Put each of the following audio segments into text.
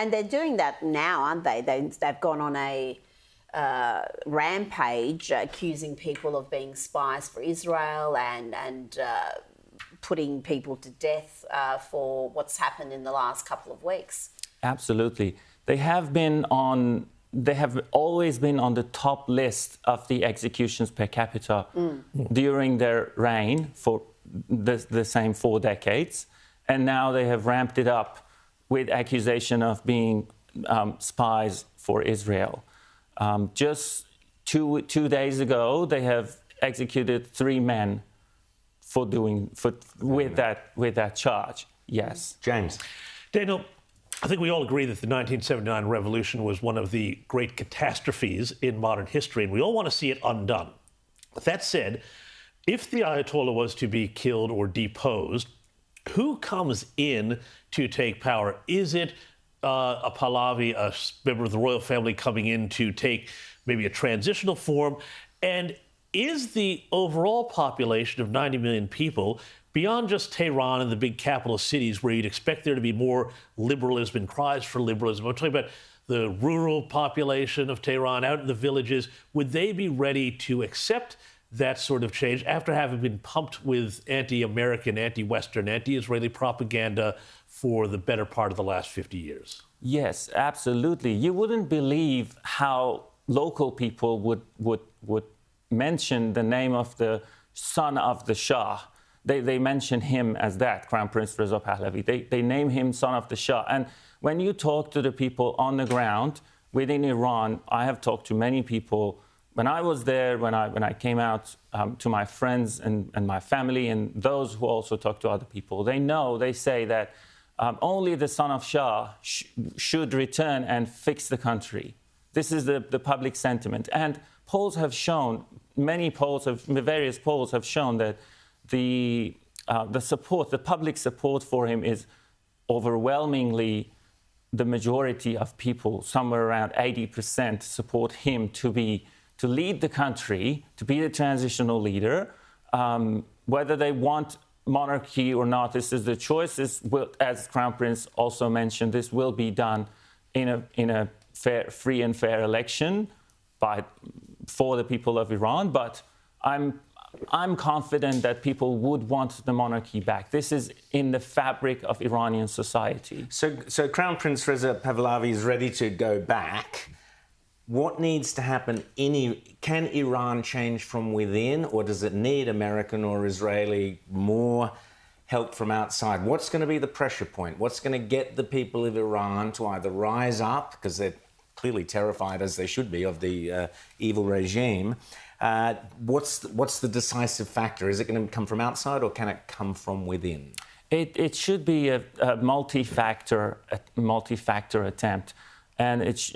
And they're doing that now, aren't they? They've gone on a rampage accusing people of being spies for Israel and putting people to death for what's happened in the last couple of weeks. Absolutely. They have always been on the top list of the executions per capita during their reign for the same 4 decades. And now they have ramped it up with accusation of being spies for Israel. Just two days ago, they have executed 3 men with that charge. Yes. James. Daniel, I think we all agree that the 1979 revolution was one of the great catastrophes in modern history, and we all want to see it undone. That said, if the Ayatollah was to be killed or deposed, who comes in to take power? Is it a Pahlavi, a member of the royal family, coming in to take maybe a transitional form? And is the overall population of 90 million people, beyond just Tehran and the big capital cities where you'd expect there to be more liberalism and cries for liberalism, I'm talking about the rural population of Tehran out in the villages, would they be ready to accept that sort of change after having been pumped with anti-American, anti-Western, anti-Israeli propaganda for the better part of the last 50 years? Yes, absolutely. You wouldn't believe how local people would mention the name of the son of the Shah. They mention him as that, Crown Prince Reza Pahlavi. They name him son of the Shah. And when you talk to the people on the ground within Iran, I have talked to many people. When I was there, when I came out to my friends and my family and those who also talk to other people, they say that only the son of Shah should return and fix the country. This is the public sentiment. And polls have shown, various polls have shown that the public support for him is overwhelmingly the majority of people, somewhere around 80% support him to lead the country, to be the transitional leader. Whether they want monarchy or not, this is the choice. As Crown Prince also mentioned, this will be done in a free and fair election for the people of Iran. But I'm confident that people would want the monarchy back. This is in the fabric of Iranian society. So Crown Prince Reza Pahlavi is ready to go back. What needs to happen? Can Iran change from within, or does it need American or Israeli more help from outside? What's going to be the pressure point? What's going to get the people of Iran to either rise up, because they're clearly terrified, as they should be, of the evil regime? What's the decisive factor? Is it going to come from outside, or can it come from within? It should be a multi-factor attempt. And it's,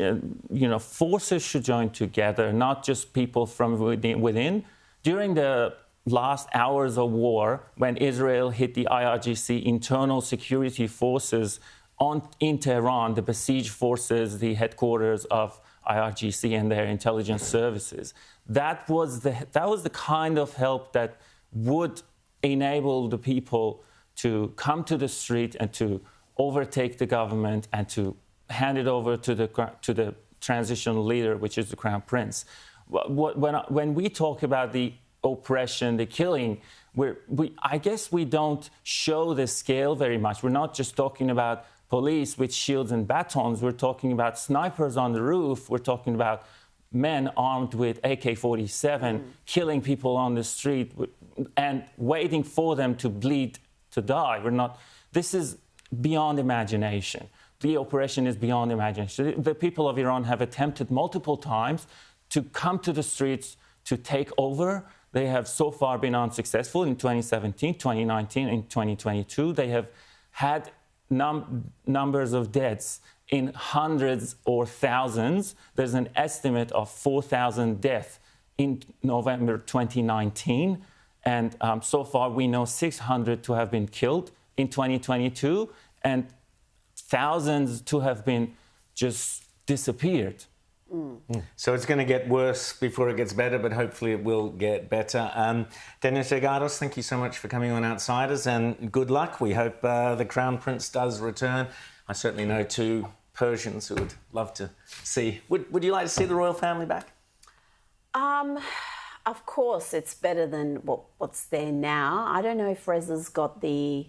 forces should join together, not just people from within. During the last hours of war, when Israel hit the IRGC internal security forces in Tehran, the besieged forces, the headquarters of IRGC and their intelligence services, that was the kind of help that would enable the people to come to the street and to overtake the government and to hand it over to the transitional leader, which is the Crown Prince. When we talk about the oppression, the killing, I guess we don't show the scale very much. We're not just talking about police with shields and batons. We're talking about snipers on the roof. We're talking about men armed with AK-47 killing people on the street and waiting for them to bleed to die. This is beyond imagination. The operation is beyond imagination. The people of Iran have attempted multiple times to come to the streets to take over. They have so far been unsuccessful in 2017, 2019, and 2022. They have had numbers of deaths in hundreds or thousands. There's an estimate of 4,000 deaths in November 2019. And so far, we know 600 to have been killed in 2022. And thousands to have been just disappeared. So it's going to get worse before it gets better, but hopefully it will get better. Daniel Taghaddos, thank you so much for coming on Outsiders, and good luck. We hope the Crown Prince does return. I certainly know 2 Persians who would love to see. Would you like to see the royal family back? Of course, it's better than what's there now. I don't know if Reza's got the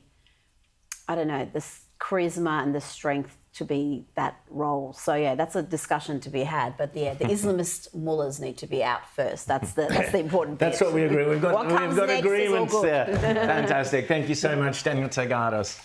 charisma and the strength to be that role. So yeah, that's a discussion to be had. But yeah, the Islamist mullahs need to be out first. That's the important bit. That's what we agree. We've got What comes next is all agreements good. there. Fantastic. Thank you so much, Daniel Taghaddos.